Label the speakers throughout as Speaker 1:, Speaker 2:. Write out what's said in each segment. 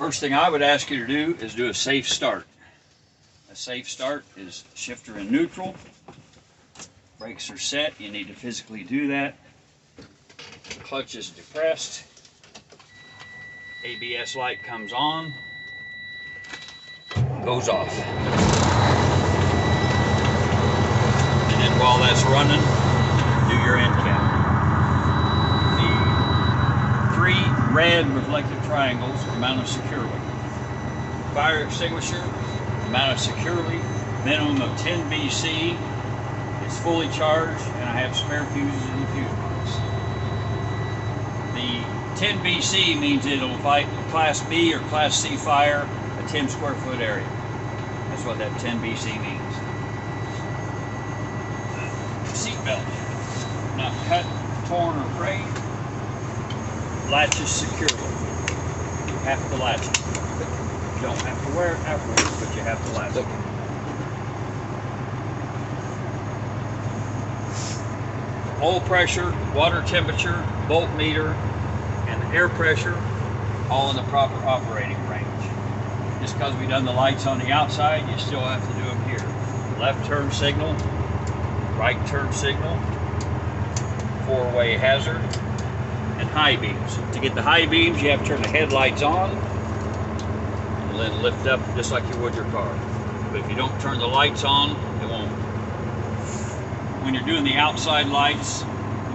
Speaker 1: First thing I would ask you to do is do a safe start. A safe start is shifter in neutral. Brakes are set. You need to physically do that. Clutch is depressed. ABS light comes on. Goes off. And then while that's running, do your end cap. The 3 red reflective triangles are mounted securely. Fire extinguisher mounted securely, minimum of 10 BC. It's fully charged, and I have spare fuses in the fuse box. The 10 BC means it'll fight Class B or Class C fire, a 10 square foot area. That's what that 10 BC means. Seatbelt, not cut, torn, or frayed. Latches securely. You have to latch it. You don't have to wear it afterwards, but you have to latch it. Oil pressure, water temperature, voltmeter, and the air pressure, all in the proper operating range. Just because we've done the lights on the outside, you still have to do them here. Left turn signal, right turn signal, 4-way hazard, and high beams. To get the high beams, you have to turn the headlights on, and then lift up just like you would your car. But if you don't turn the lights on, it won't. When you're doing the outside lights,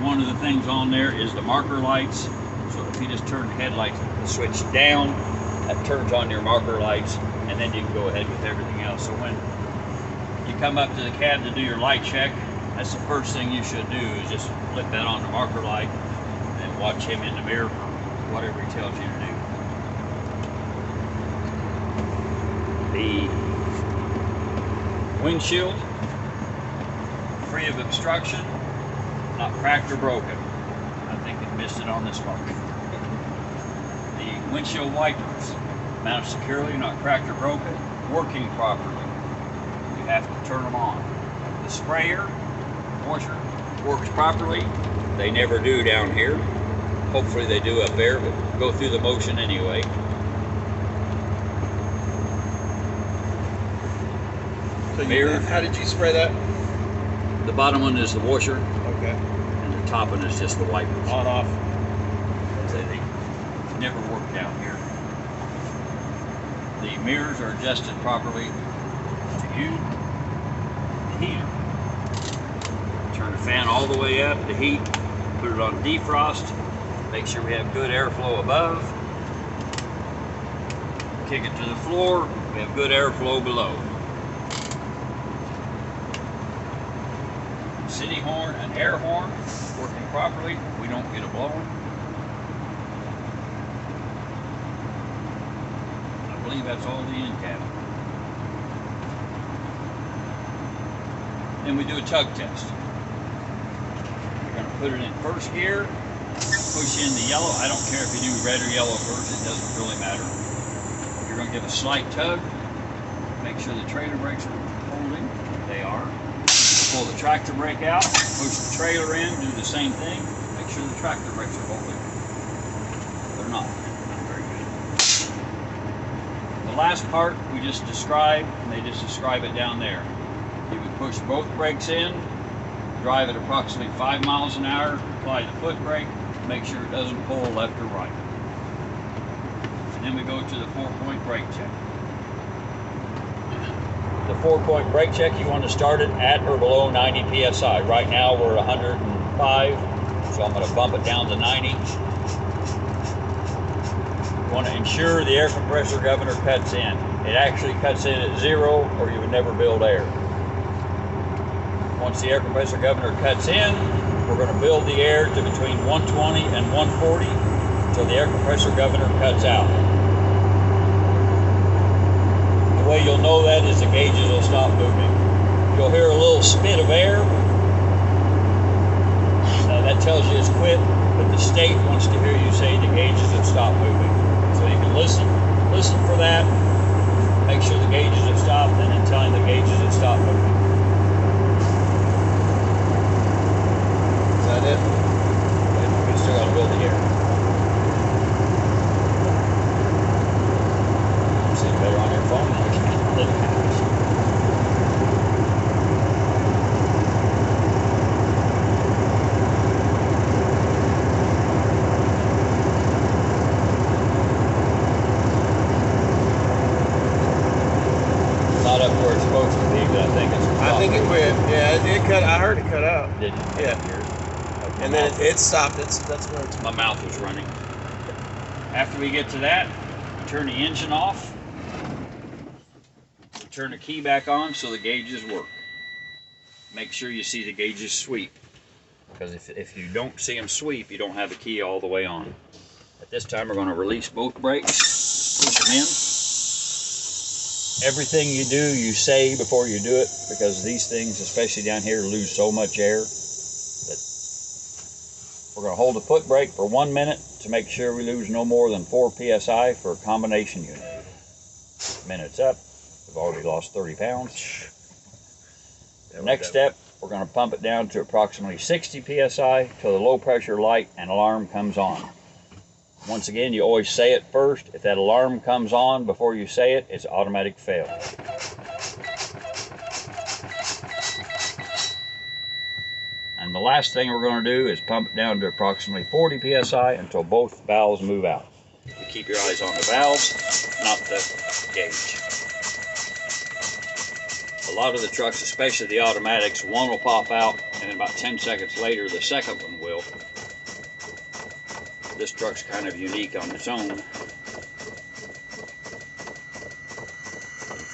Speaker 1: one of the things on there is the marker lights. So if you just turn the headlights switch down, that turns on your marker lights, and then you can go ahead with everything else. So when you come up to the cab to do your light check, that's the first thing you should do, is just flip that on the marker light and watch him in the mirror for whatever he tells you to do. The windshield, free of obstruction, not cracked or broken. I think it missed it on this one. The windshield wipers, mounted securely, not cracked or broken, working properly. You have to turn them on. The sprayer, washer, works properly. They never do down here. Hopefully they do up there, but go through the motion anyway.
Speaker 2: So how did you spray that?
Speaker 1: The bottom one is the washer.
Speaker 2: Okay.
Speaker 1: And the top one is just the wipers.
Speaker 2: On, off.
Speaker 1: They never work down here. The mirrors are adjusted properly to you. The heater. Turn the fan all the way up to heat. Put it on defrost. Make sure we have good airflow above. Kick it to the floor. We have good airflow below. City horn and air horn working properly. We don't get a blowing. I believe that's all the end cap. Then we do a tug test. We're going to put it in first gear, push in the yellow. I don't care if you do red or yellow first, it doesn't really matter. You're going to give a slight tug, make sure the trailer brakes are holding. They are. Pull the tractor brake out, push the trailer in, do the same thing, make sure the tractor brakes are holding. They're not very good. The last part we just described, and they just describe it down there. You would push both brakes in, drive at approximately 5 miles an hour, apply the foot brake, make sure it doesn't pull left or right. And then we go to the 4-point brake check. The 4-point brake check, you want to start it at or below 90 PSI. Right now we're 105, so I'm going to bump it down to 90. You want to ensure the air compressor governor cuts in. It actually cuts in at 0 or you would never build air. Once the air compressor governor cuts in, we're going to build the air to between 120 and 140 until the air compressor governor cuts out. The way you'll know that is the gauges will stop moving. You'll hear a little spit of air. That tells you it's quit, but the state wants to hear you say the gauges have stopped moving. So you can listen for that, make sure the gauges have stopped, and then tell him the gauges have stopped moving. Is that it? We still got to build the air.
Speaker 2: cut. I heard it cut out.
Speaker 1: Did you?
Speaker 2: Yeah. And then it stopped. That's where it's.
Speaker 1: My mouth was running. After we get to that, we turn the engine off. We turn the key back on so the gauges work. Make sure you see the gauges sweep. Because if you don't see them sweep, you don't have the key all the way on. At this time, we're going to release both brakes, push them in. Everything you do, you say before you do it, because these things, especially down here, lose so much air that we're going to hold the foot brake for 1 minute to make sure we lose no more than 4 psi for a combination unit. Minute's up. We've already lost 30 pounds. Next step, we're going to pump it down to approximately 60 psi till the low pressure light and alarm comes on. Once again, you always say it first. If that alarm comes on before you say it, it's automatic fail. And the last thing we're going to do is pump it down to approximately 40 psi until both valves move out. You keep your eyes on the valves, not the gauge. A lot of the trucks, especially the automatics, one will pop out, and then about 10 seconds later, the second one will. This truck's kind of unique on its own.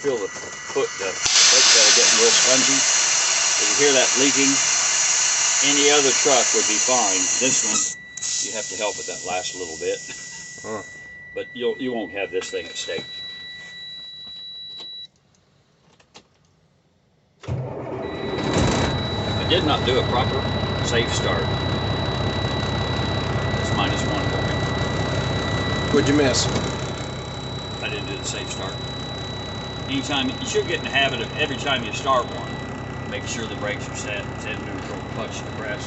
Speaker 1: Feel the foot, the brake pedal getting real spongy. If you hear that leaking, any other truck would be fine. This one, you have to help with that last little bit. But you won't have this thing at stake. I did not do a proper safe start. It's -1 for me.
Speaker 2: What'd you miss?
Speaker 1: I didn't do the safe start. Anytime, you should get in the habit of every time you start one, make sure the brakes are set, it's in neutral, clutch to press.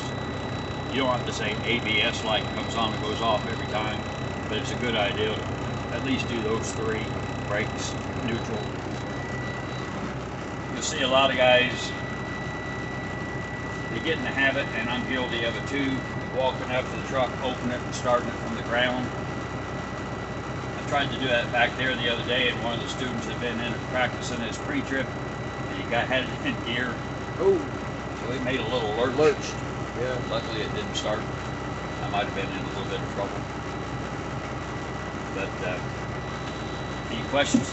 Speaker 1: You don't have to say ABS light comes on and goes off every time, but it's a good idea to at least do those 3, brakes, neutral. You'll see a lot of guys, they get in the habit, and I'm guilty of it too, walking up to the truck, opening it and starting it from the ground. I tried to do that back there the other day, and one of the students had been in practicing his pre-trip, and he had it in gear.
Speaker 2: Oh,
Speaker 1: so it made a little lurch.
Speaker 2: Yeah.
Speaker 1: Luckily it didn't start. I might have been in a little bit of trouble. But any questions?